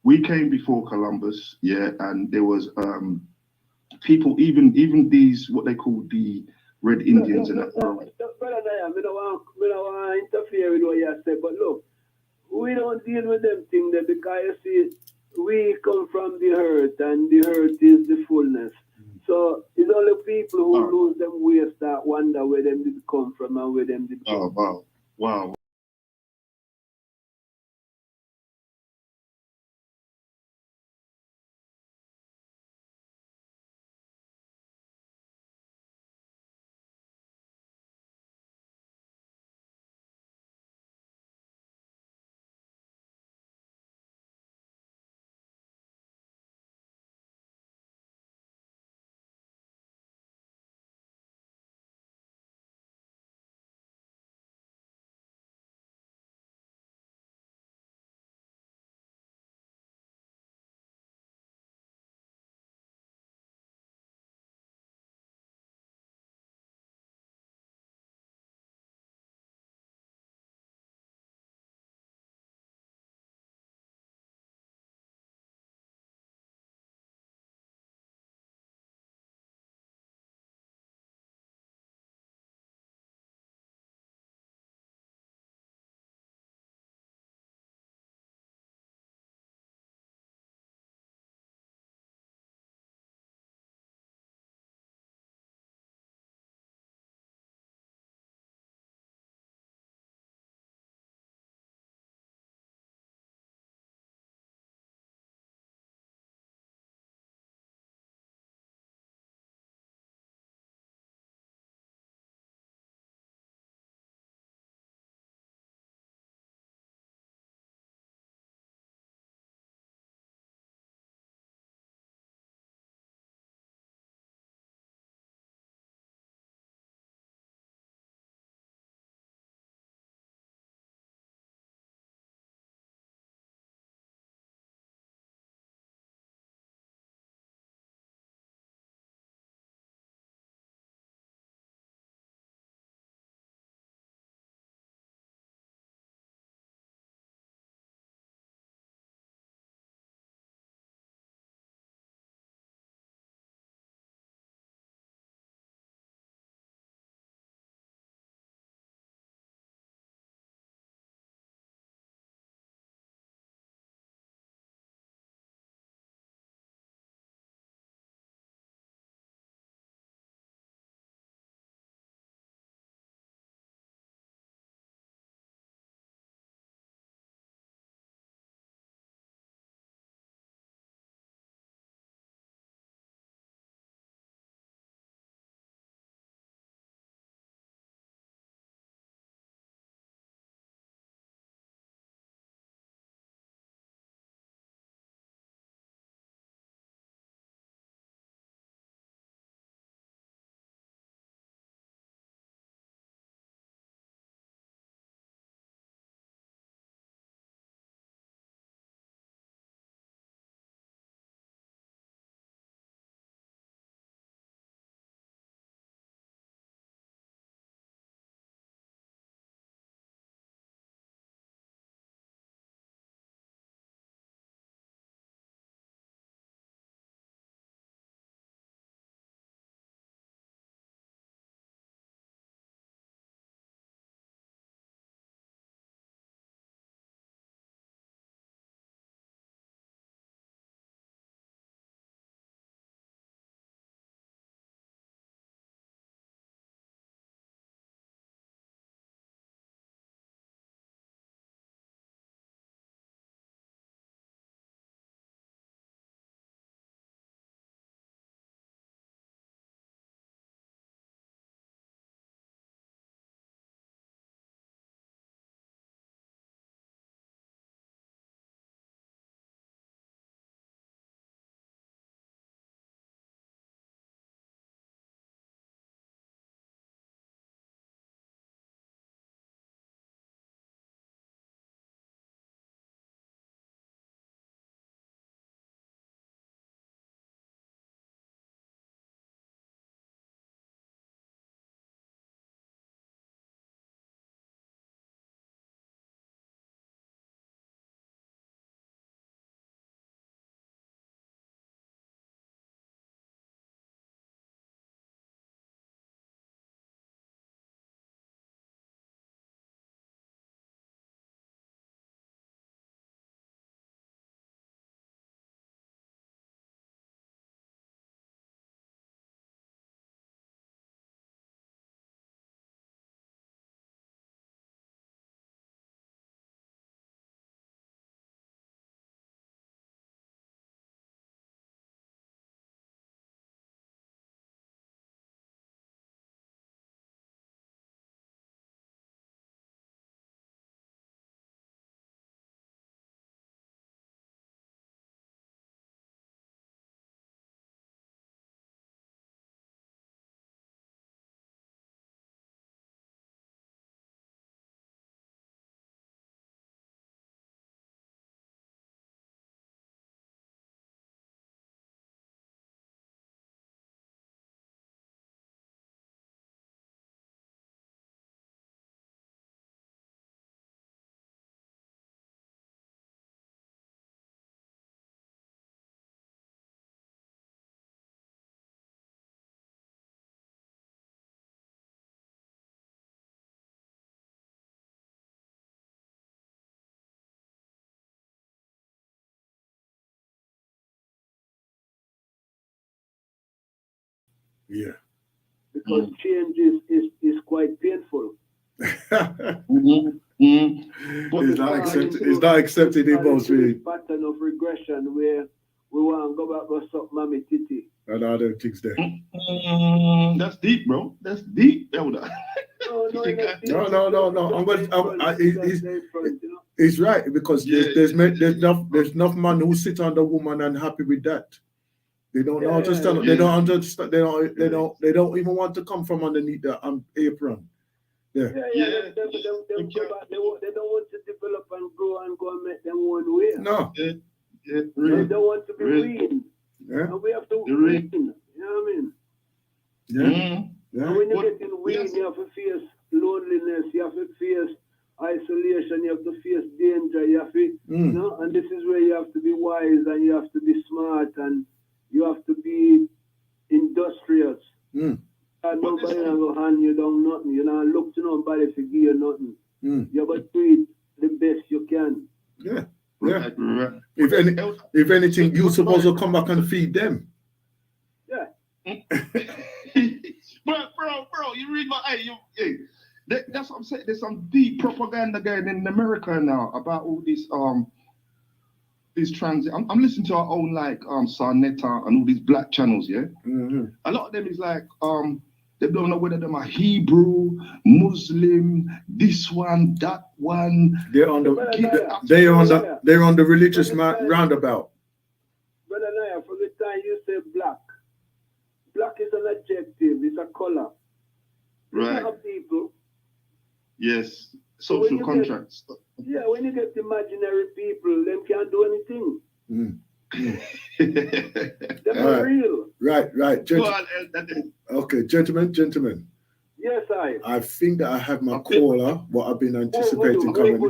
we came before Columbus, yeah, and there was people, even these what they call the Red No, Indians no, and no, that. brother Diane, we don't want to interfere with what you say, but look, we don't deal with them things there because you see, we come from the earth and the earth is the fullness. So it's only people who Oh, lose them ways that wonder where them did come from and where them did oh, go. wow, wow. Yeah. because change is quite painful. But It's not accepted. It's not accepted emotionally. Pattern of regression where we want to go back to suck mommy titty. And I don't think there. That's deep, bro. That's deep, elder. No. It's right because there's enough man who sit on the woman and happy with that. They don't understand. They don't understand. They don't even want to come from underneath the apron. They don't want to develop and grow and go and make them one way. No. They don't want to be weaned. Yeah. And we have to wean. You know what I mean? Yeah. And when you're getting weaned, you have to face loneliness, you have to face isolation, you have to face danger, you have to, you know, and this is where you have to be wise and you have to be smart and you have to be industrious. And nobody will hand you down nothing. You know, look to nobody to give you nothing. You got to do it the best you can. Yeah. If anything, you're supposed to come back and feed them. Yeah. bro, you read my that's what I'm saying. There's some deep propaganda going in America now about all these transit. I'm listening to our own like Sarnetta and all these black channels, yeah. A lot of them is like they don't know whether them are Hebrew, Muslim, this one, that one. They're on the religious roundabout. Brother Naya, from the time you say black is an adjective, it's a color. Right. It's not a people. Yes. Social contracts. When you get imaginary people, them can't do anything. They're not real. Right. Okay, gentlemen. Yes, I think that I have my caller, what I've been anticipating coming.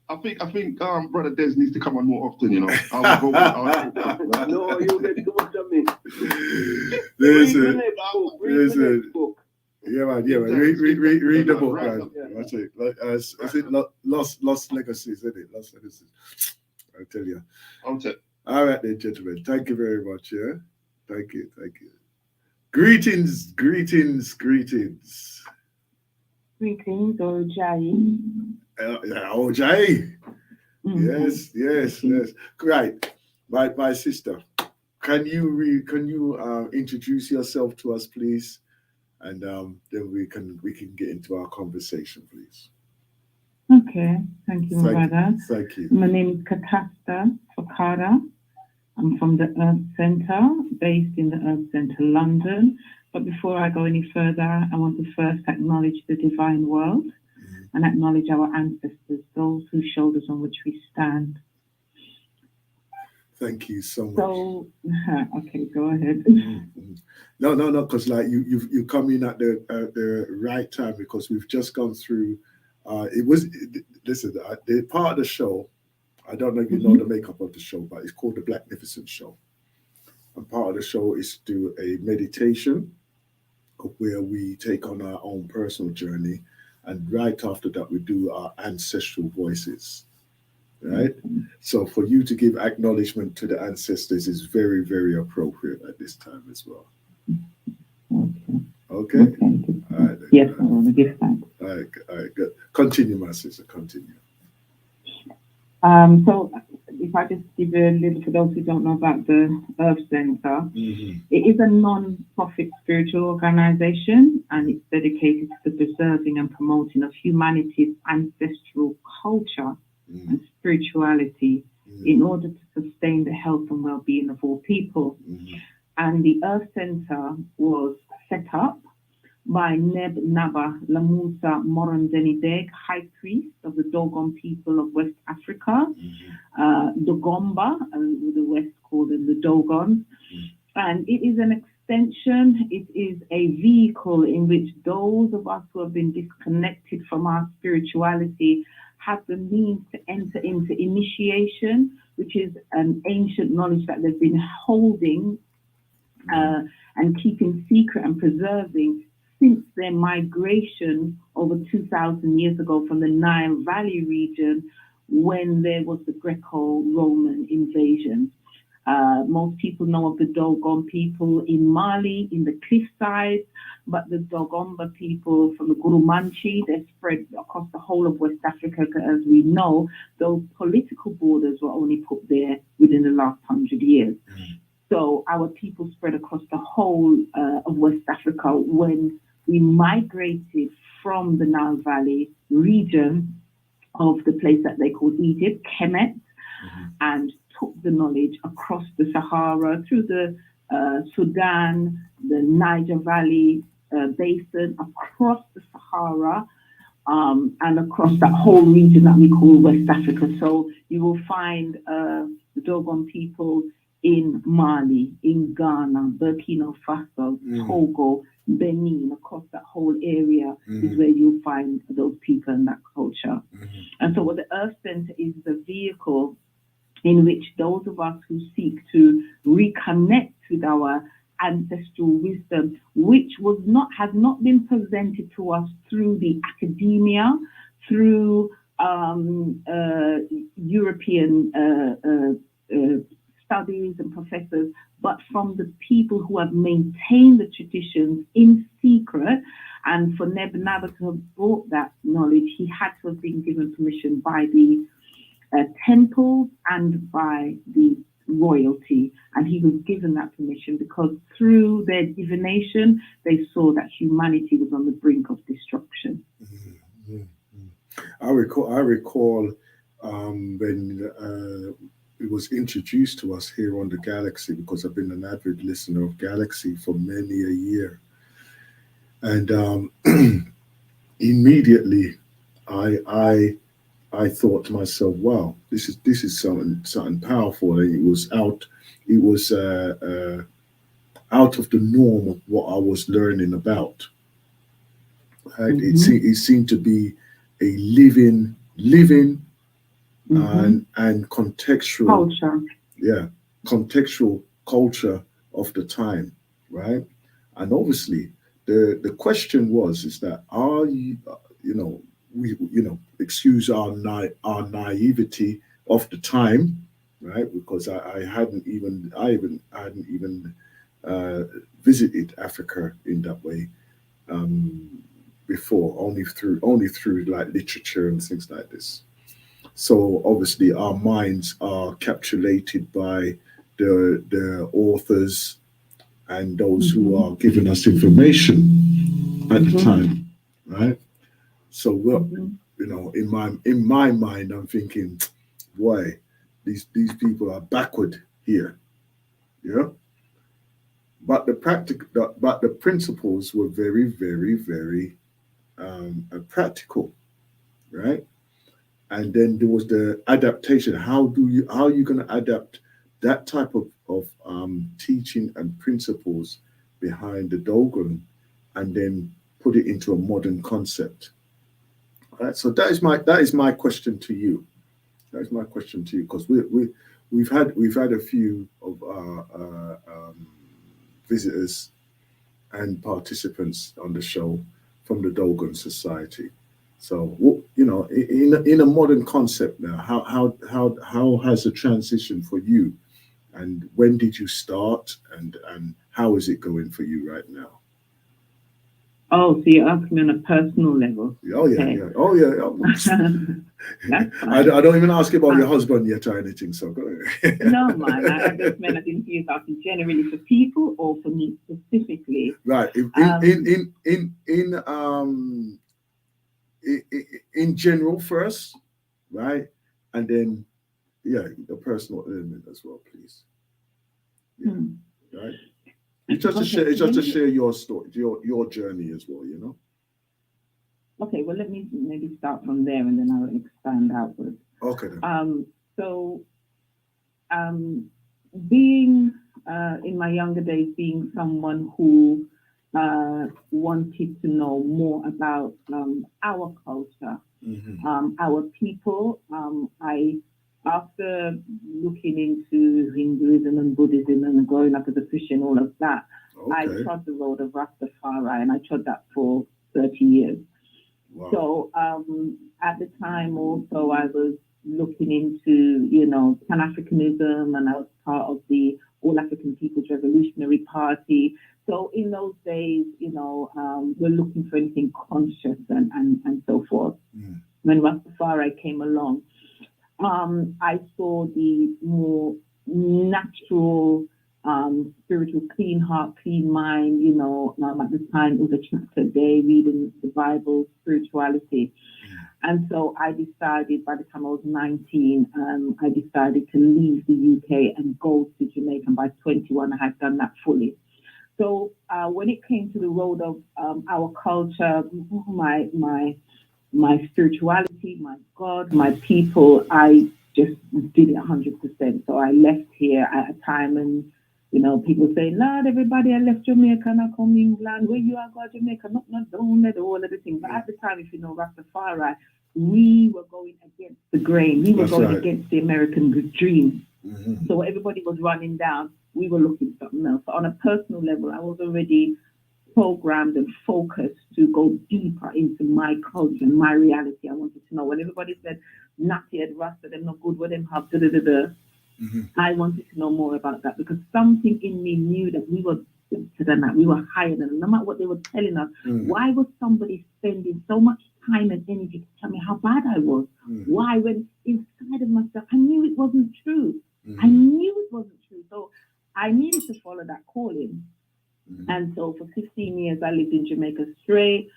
I think Brother Des needs to come on more often, you know. No, you get too much of me. Listen. Yeah, man. Read the book, man. That's it. Is it Lost Legacies, isn't it? Lost Legacies. I tell you. All right, then, gentlemen. Thank you very much. Yeah. Thank you. Greetings. Greetings, Ojai. Ojai. Yes. Right. My sister. Can you introduce yourself to us, please? And then we can get into our conversation, please. Okay, thank you, my brother. Thank you. My name is Katasta Fakara. I'm from the Earth Centre, based in the Earth Centre, London. But before I go any further, I want to first acknowledge the divine world and acknowledge our ancestors, those whose shoulders on which we stand. Thank you so much. So, okay, go ahead. No, because like you come in at the right time because we've just gone through. The part of the show. I don't know if you know the makeup of the show, but it's called the Blacknificent show. And part of the show is to do a meditation where we take on our own personal journey, and right after that we do our ancestral voices. Right? So for you to give acknowledgement to the ancestors is very, very appropriate at this time as well. Okay? All right. Yes, I want to give thanks. All right, good. Continue, my sister, continue. So if I just give you a little, for those who don't know about the Earth Centre, it is a non-profit spiritual organization, and it's dedicated to the preserving and promoting of humanity's ancestral culture and spirituality in order to sustain the health and well-being of all people. And the Earth Centre was set up by Neb Naba Lamusa Morondenideg, High Priest of the Dogon people of West Africa, Dogomba, the West called them the Dogons. And it is an extension, it is a vehicle in which those of us who have been disconnected from our spirituality have the means to enter into initiation, which is an ancient knowledge that they've been holding and keeping secret and preserving since their migration over 2,000 years ago from the Nile Valley region when there was the Greco-Roman invasion. Most people know of the Dogon people in Mali, in the cliffsides, but the Dogomba people from the Gurumanchi, they're spread across the whole of West Africa. As we know, those political borders were only put there within the last 100 years. So our people spread across the whole of West Africa when we migrated from the Nile Valley region of the place that they call Egypt, Kemet, and took the knowledge across the Sahara, through the Sudan, the Niger Valley basin, across the Sahara, and across that whole region that we call West Africa. So you will find the Dogon people in Mali, in Ghana, Burkina Faso, Togo, Benin, across that whole area is where you'll find those people and that culture. And so what the Earth Center is the vehicle in which those of us who seek to reconnect with our ancestral wisdom, which has not been presented to us through the academia, through European studies and professors, but from the people who have maintained the traditions in secret. And for Nebuchadnezzar to have brought that knowledge, he had to have been given permission by the temples and by the royalty. And he was given that permission because through their divination, they saw that humanity was on the brink of destruction. I recall when it was introduced to us here on the Galaxy, because I've been an avid listener of Galaxy for many a year. And immediately I thought to myself, wow, this is something powerful. And it was out of the norm of what I was learning about. Right? It seemed to be a living and contextual culture. Yeah, contextual culture of the time, right? And obviously the question is that are you, excuse our naivety of the time, right? Because I hadn't even visited Africa in that way before, only through like literature and things like this. So obviously our minds are capsulated by the authors and those who are giving us information at the time, right? So in my mind, I'm thinking, boy, these people are backward here, yeah. But the principles were very, very, very practical, right? And then there was the adaptation. How are you going to adapt that type of teaching and principles behind the Dogon, and then put it into a modern concept? All right. So that is my question to you. That is my question to you, because we've had a few of our visitors and participants on the show from the Dogon Society. So, in a modern concept now, how has the transition for you, and when did you start, and how is it going for you right now? Oh, so you're asking me on a personal level? Oh yeah, okay. Yeah. Oh yeah. I don't even ask about your husband yet or anything. So go ahead. No, man. I just meant I didn't see you asking generally for people or for me specifically. Right. In general first, right, and then the personal element as well, please. Yeah. Right. It's just to share your story, your journey as well, Okay, well, let me maybe start from there and then I'll expand outwards. Okay. Then. Being in my younger days, being someone who wanted to know more about our culture, our people, after looking into Hinduism and Buddhism and growing up as a Christian, all of that, I trod the road of Rastafari, and I trod that for 30 years. Wow. So at the time also I was looking into, you know, Pan-Africanism, and I was part of the All African People's Revolutionary Party. So in those days, you know, we're looking for anything conscious and so forth. When Rastafari came along, I saw the more natural, spiritual, clean heart, clean mind. You know, at the time it was a chapter a day reading the Bible, spirituality. And so I decided, by the time I was 19, I decided to leave the UK and go to Jamaica. And by 21, I had done that fully. So when it came to the road of our culture, my spirituality, my God, my people, I just did it 100%. So I left here at a time, and you know, people say, "Lord, everybody, I left Jamaica and I come England. Where you are, go Jamaica, not don't let all of the things." But at the time, if you know Rastafari, we were going against the grain. We were going against the American dream. So everybody was running down. We were looking for something else. So on a personal level, I was already programmed and focused to go deeper into my culture and my reality. I wanted to know, when everybody said Natty and Rasta, them not good, what them have, I wanted to know more about that, because something in me knew that we were better than that. We were higher than that. No matter what they were telling us, why was somebody spending so much time and energy to tell me how bad I was? Why, when inside of myself, I knew it wasn't true. I knew it wasn't true. So I needed to follow that calling. And so for 15 years, I lived in Jamaica straight.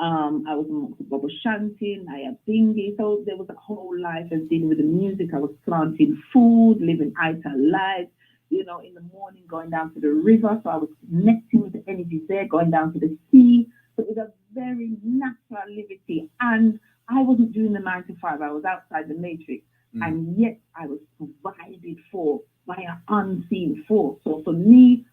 I was amongst Bobo Shantin, I had Bingy. So there was a whole life of dealing with the music. I was planting food, living Ita life, you know, in the morning, going down to the river. So I was connecting with the energies there, going down to the sea. So it was a very natural liberty. And I wasn't doing the 9 to 5. I was outside the matrix. And yet I was provided for by an unseen force. So for me,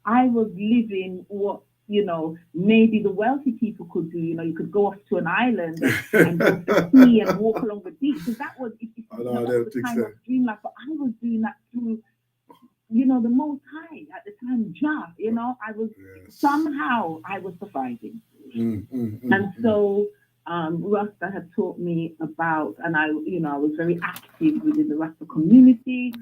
I was living what, you know, maybe the wealthy people could do. You know, you could go off to an island and go to the sea and walk along the beach. Because that was, the kind of dream life. But I was doing that through, you know, the Most High at the time, Jah. You know, I was somehow I was surviving. And so Rasta had taught me about, and I was very active within the Rasta community.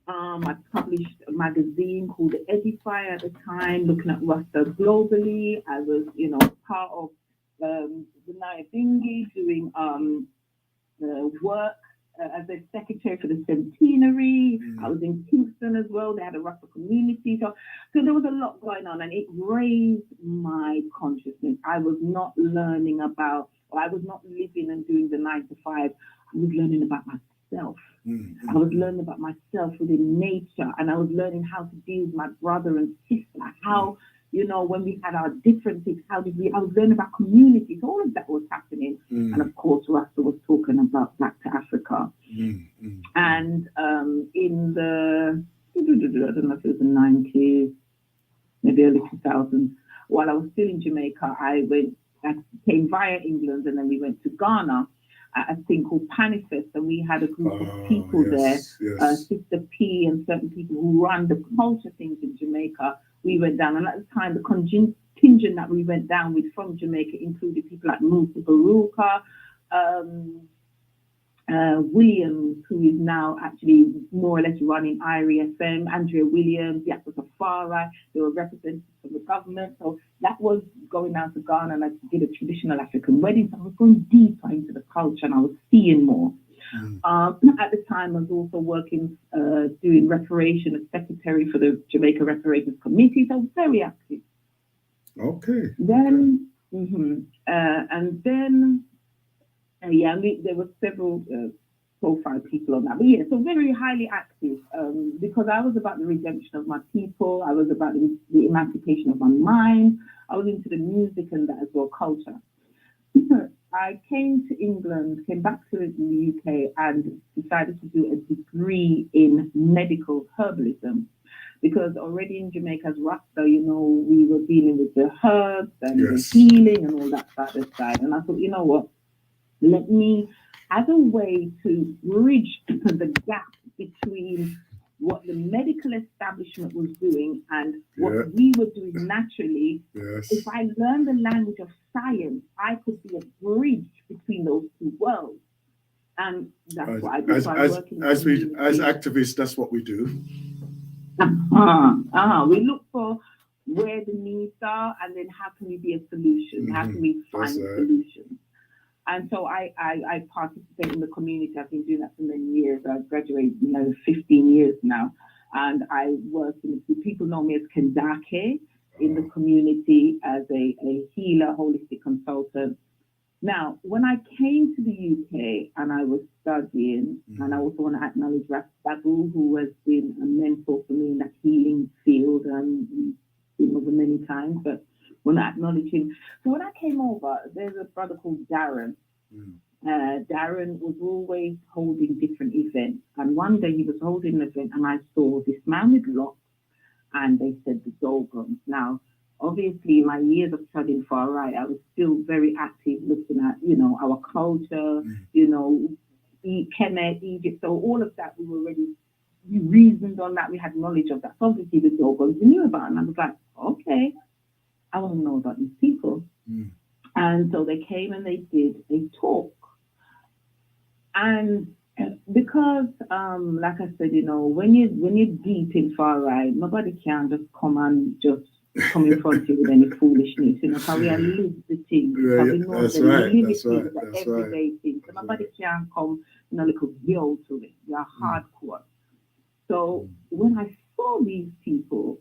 I published a magazine called The Edifier at the time, looking at Rasta globally. I was, you know, part of the Naya Bingi, doing work as a secretary for the centenary. I was in Kingston as well. They had a Rasta community. So there was a lot going on, and it raised my consciousness. I was not learning about, or I was not living and doing the 9 to 5. I was learning about myself. I was learning about myself within nature, and I was learning how to deal with my brother and sister. How, you know, when we had our differences, I was learning about communities. All of that was happening. And of course, Rasta was talking about Back to Africa. And in the, I don't know if it was the 90s, maybe early 2000s, while I was still in Jamaica, I came via England, and then we went to Ghana, a thing called Panifest, and we had a group of people there, Sister P and certain people who run the culture things in Jamaica. We went down, and at the time, the contingent that we went down with from Jamaica included people like Musa Baruka, Williams, who is now actually more or less running IRI FM, Andrea Williams, Yaka Safari. They were representatives from the government. So that was going down to Ghana, and I did a traditional African wedding. So I was going deeper into the culture, and I was seeing more. At the time, I was also working, doing reparation as secretary for the Jamaica Reparations Committee. So I was very active. Okay. Then, and then, there were several profile people on that. But yeah, so very highly active, because I was about the redemption of my people. I was about the emancipation of my mind. I was into the music and that as well, culture. I came to England, came back to the UK, and decided to do a degree in medical herbalism. Because already in Jamaica as Rasta, you know, we were dealing with the herbs and the healing and all that side. And I thought, you know what? Let me, as a way to bridge the gap between what the medical establishment was doing and what we were doing naturally, if I learned the language of science, I could be a bridge between those two worlds. And that's what I do. So I work in the as community. activists, that's what we do. We look for where the needs are, and then how can we be a solution? How can we find solutions? And so I participate in the community. I've been doing that for many years. I've graduated, 15 years now. And I work people know me as Kendake in the community as a healer, holistic consultant. Now, when I came to the UK and I was studying, and I also want to acknowledge Babu, who has been a mentor for me in that healing field, and over many times, but want to acknowledge him. So when I came over, there's a brother called Darren. Darren was always holding different events, and one day he was holding an event, and I saw this man with locks, and they said the Dogons. Now, obviously, in my years of studying far right, I was still very active looking at, our culture, Kemet, Egypt. So all of that, we reasoned on that. We had knowledge of that. So obviously, the Dogons we knew about, and I was like, okay, I want to know about these people. And so they came and they did a talk. And because, like I said, when you're deep in far right, nobody can just come and just come in front of you with any foolishness. How we are lived the things. Yeah, we know that's the right. living That's things, right. the everyday things. So nobody can come, like a guilt to it. They are hardcore. So when I saw these people,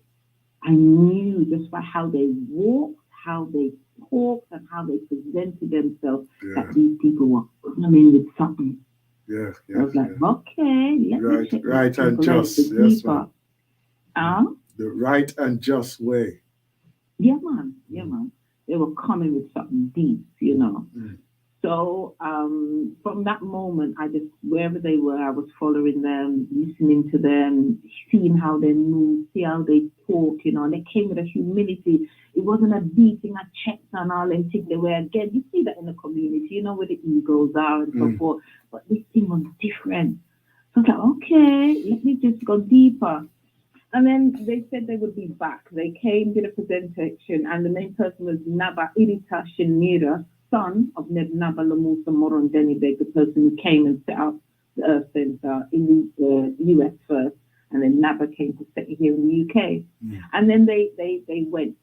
I knew just by how they walked, how they talked, and how they presented themselves that these people were coming with something. Yeah. I was like, okay, let me check right and just. Yes, man. The right and just way. Yeah, man. They were coming with something deep, So from that moment, wherever they were, I was following them, listening to them, seeing how they move, see how they talk, and they came with a humility. It wasn't a beating, a chest and all and think they were again. You see that in the community, where the egos are and so forth. But this thing was different. So I was like, okay, let me just go deeper. And then they said they would be back. They came, did a presentation, and the main person was Naba Irita Shinira, son of Neb Naba Lamusa Moron Denibeg, the person who came and set up the Earth Center in the US first, and then Naba came to set it here in the UK. And then they went,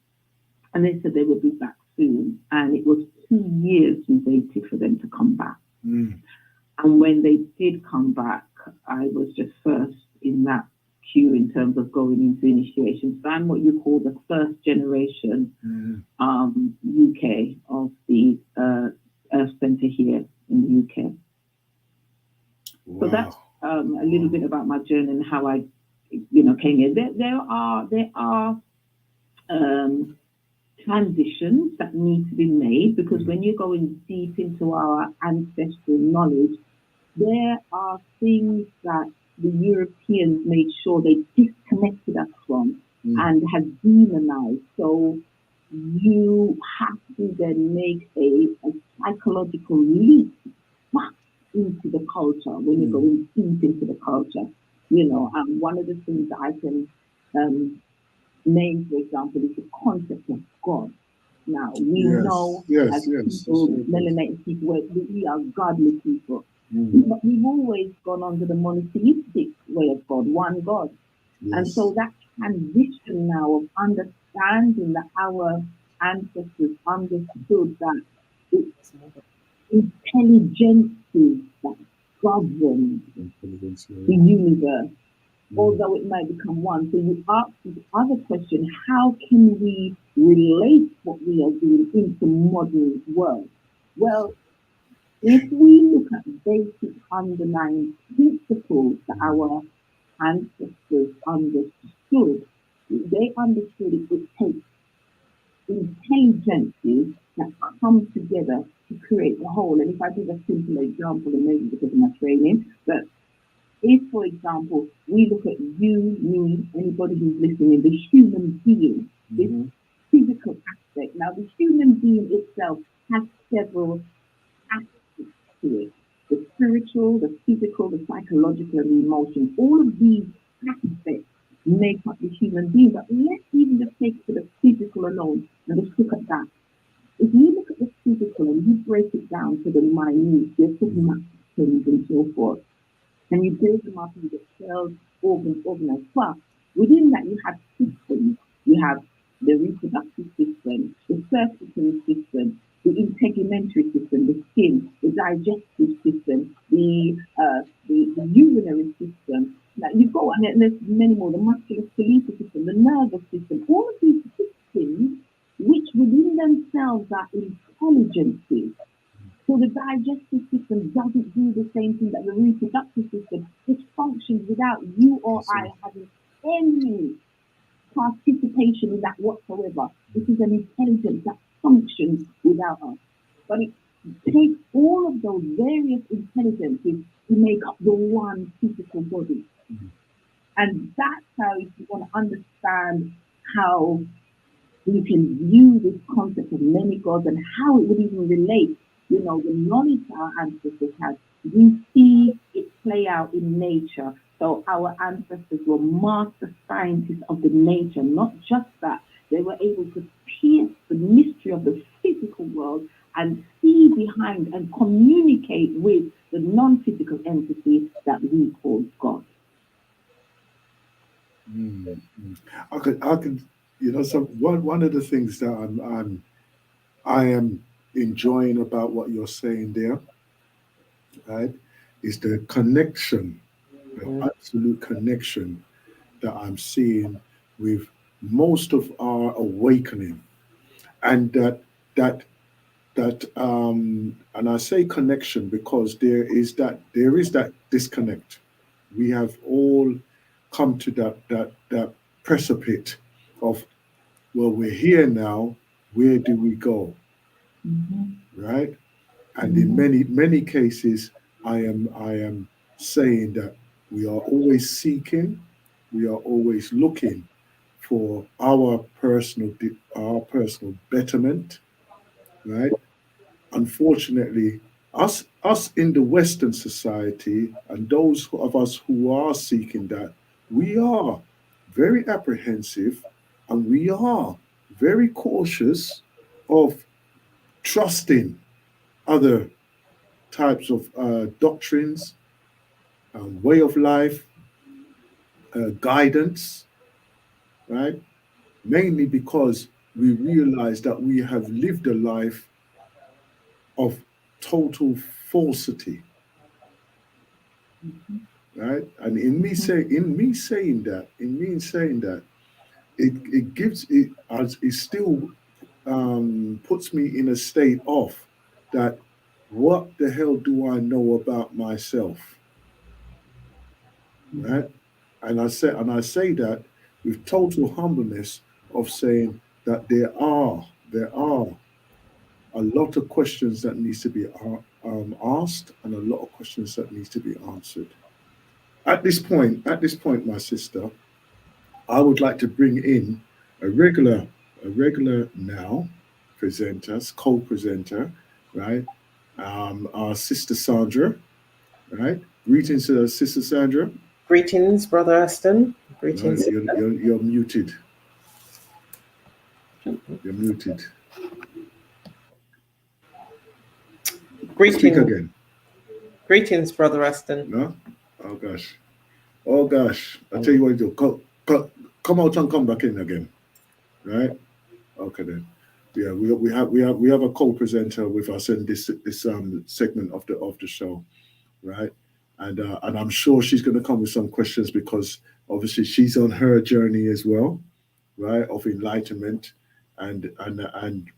and they said they would be back soon. And it was 2 years we waited for them to come back. And when they did come back, I was just first in that queue in terms of going into initiation. So I'm what you call the first generation UK of the Earth Center here in the UK. Wow. So that's a little bit about my journey and how I, came here. There are transitions that need to be made, because when you're going deep into our ancestral knowledge, there are things that the Europeans made sure they disconnected us from and have demonized. So you have to then make a psychological leap back into the culture when you're going deep into the culture. And one of the things that I can name, for example, is the concept of God. Now, we know as people, melanated people, we are godly people. But we've always gone under the monotheistic way of God, one God. And so that transition now of understanding that our ancestors understood that it's intelligence that governs the universe, although it might become one. So you ask the other question, how can we relate what we are doing into modern world? Well, if we look at basic underlying principles that our ancestors understood, they understood it takes intelligences that come together to create the whole. And if I give a simple example, and maybe because of my training, but if, for example, we look at you, me, anybody who's listening, the human being, this physical aspect. Now, the human being itself has several aspects to it. The spiritual, the physical, the psychological, and the emotional. All of these aspects make up the human being. But let's even just take it to the physical alone and just look at that. If you look at the physical and you break it down to the minute, you're talking about systems and so forth. And you build them up, and you get cells, organs, organized. But within that, you have systems. You have the reproductive system, the circulatory system, the integumentary system, the skin, the digestive system, the urinary system. Like you go, and there's many more, the musculoskeletal system, the nervous system, all of these systems, which within themselves are intelligences. So the digestive system doesn't do the same thing that the reproductive system. It functions without you or I having any participation in that whatsoever. This is an intelligence that functions without us. But it takes all of those various intelligences to make up the one physical body. And that's how, if you want to understand how we can view this concept of many gods and how it would even relate, the knowledge our ancestors had, we see it play out in nature. So our ancestors were master scientists of the nature. Not just that, they were able to pierce the mystery of the physical world and see behind and communicate with the non-physical entity that we call God. I could, so one of the things that I am enjoying about what you're saying there, right, is the connection, the absolute connection that I'm seeing with most of our awakening, and that and I say connection because there is that disconnect. We have all come to that precipice of, well, we're here now, where do we go? Right? And in many cases, I am saying that we are always seeking, we are always looking for our personal betterment, right? Unfortunately, us in the Western society, and those of us who are seeking that, we are very apprehensive, and we are very cautious of trusting other types of doctrines, way of life, guidance, right? Mainly because we realize that we have lived a life of total falsity, right? And in me saying that, it gives it as it still puts me in a state of that. What the hell do I know about myself, right? And I say that with total humbleness of saying that there are a lot of questions that needs to be asked, and a lot of questions that needs to be answered. At this point, my sister, I would like to bring in a regular now presenter, co-presenter, right? Our sister Sandra, right? Greetings, Sister Sandra. Greetings, Brother Aston. Greetings. You're muted. You're muted. Greetings. Speak again. Greetings, Brother Aston. No? Oh gosh. Oh gosh. I'll tell you what to do. Come out and come back in again. Right? Okay then. Yeah, we have a co-presenter with us in this segment of the show, right? And I'm sure she's going to come with some questions, because obviously she's on her journey as well, right, of enlightenment. And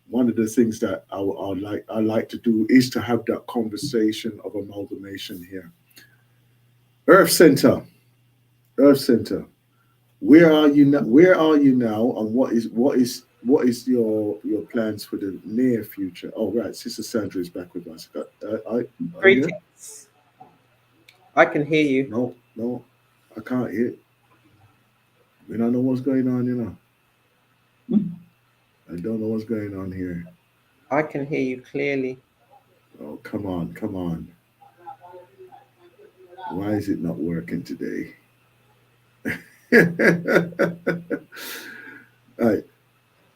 one of the things that I like to do is to have that conversation of amalgamation here. Earth Center, where are you now? And what is your plans for the near future? Oh, right, Sister Sandra is back with us. Greetings. I can hear you. No, I can't hear. We don't know what's going on, I don't know what's going on here. I can hear you clearly. Oh, come on. Why is it not working today? All right.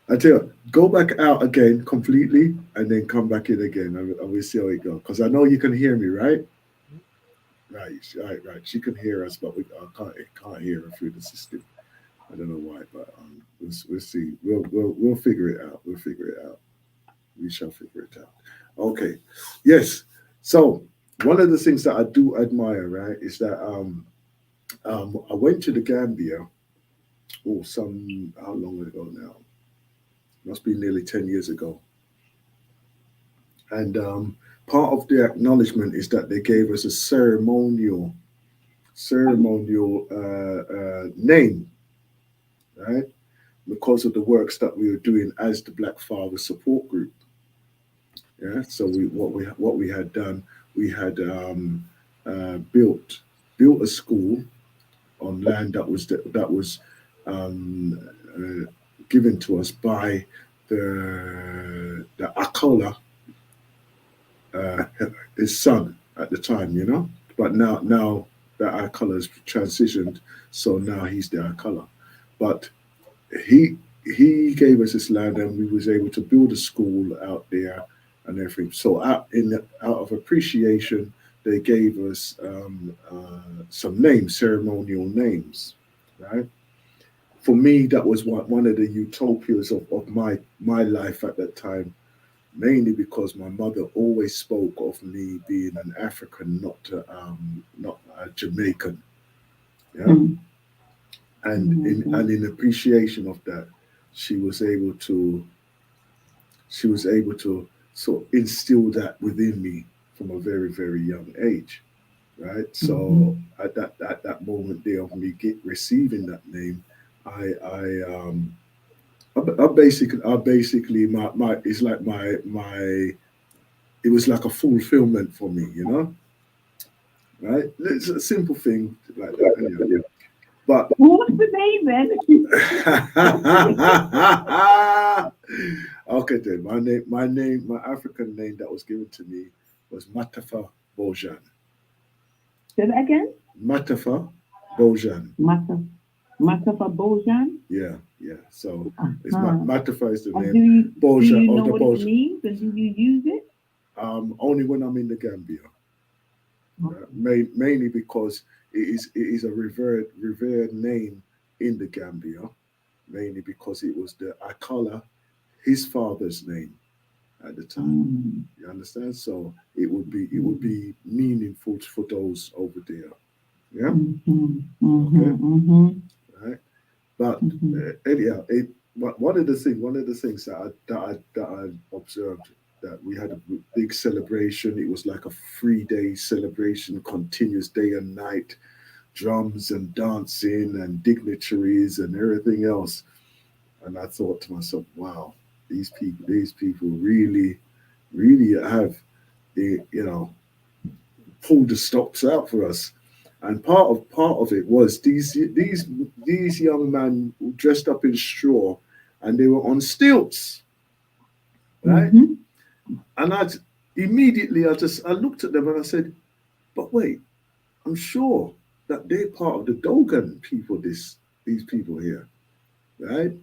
I tell you, go back out again completely and then come back in again, and we'll see how it goes. Because I know you can hear me, right? Right. She can hear us, but I can't hear her through the system. I don't know why, but we'll see. We'll figure it out. We'll figure it out. We shall figure it out. Okay. Yes. So one of the things that I do admire, right, is that I went to the Gambia. Oh, how long ago now? Must be nearly 10 years ago. And part of the acknowledgement is that they gave us a ceremonial name, right? Because of the works that we were doing as the Black Father Support Group. Yeah. So what we had done, we had built a school on land that was given to us by the Akola, his son at the time, But now that Akola has transitioned, so now he's the Akola. But he gave us this land, and we was able to build a school out there and everything. So out of appreciation, they gave us some names, ceremonial names, right? For me, that was one of the utopias of my life at that time, mainly because my mother always spoke of me being an African, not a Jamaican. Yeah. Mm. And in appreciation of that, she was able to sort of instill that within me from a very, very young age. Right. So at that moment there of me receiving that name, I basically my it's like my it was like a fulfillment for me, right? It's a simple thing like that, anyway. But what's the name then? okay, then my African name that was given to me was Matafa Bojan. Say that again. Matafa Bojan. Matafa Bojan. Yeah. So it's Uh-huh. Matafa is the And name. do you know of the what Bojan. it means, and do you use it? Only when I'm in the Gambia. Mainly because it is a revered name in the Gambia. Mainly because it was the Akala, his father's name at the time. You understand? So it would be meaningful for those over there. Yeah. Okay. Right. But anyhow, one of the things that I observed, that we had a big celebration. It was like a 3-day celebration, continuous day and night, drums and dancing and dignitaries and everything else. And I thought to myself, wow, these people really, really have, pulled the stops out for us. And part of it was these young men dressed up in straw, and they were on stilts, right? And I looked at them and I said, but wait, I'm sure that they're part of the Dogon people. These people here, right?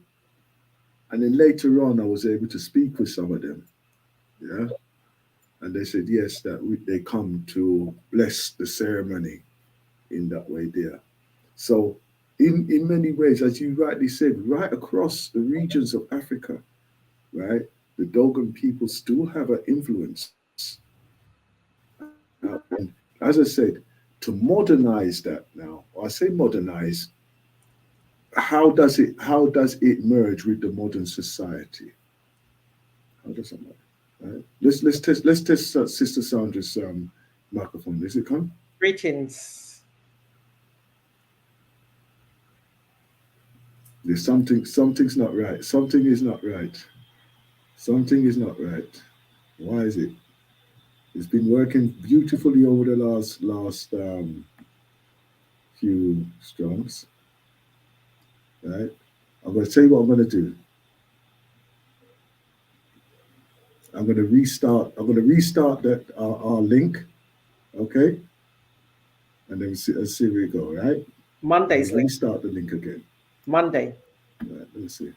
And then later on, I was able to speak with some of them, yeah, and they said yes, that they come to bless the ceremony in that way there. So in many ways, as you rightly said, right across the regions of Africa, right, the Dogon people still have an influence. And as I said, to modernize that now, or I say modernize, how does it merge with the modern society? How does it merge? Right? Let's test Sister Sandra's microphone. Is it come? Greetings. There's something's not right. Something is not right. Something is not right. Why is it? It's been working beautifully over the last few strongs. Right? I'm gonna tell you what I'm gonna do. I'm gonna restart that our link, okay? And then let's see where we go, right? Monday's link. Restart the link again. Monday. Right, let me see.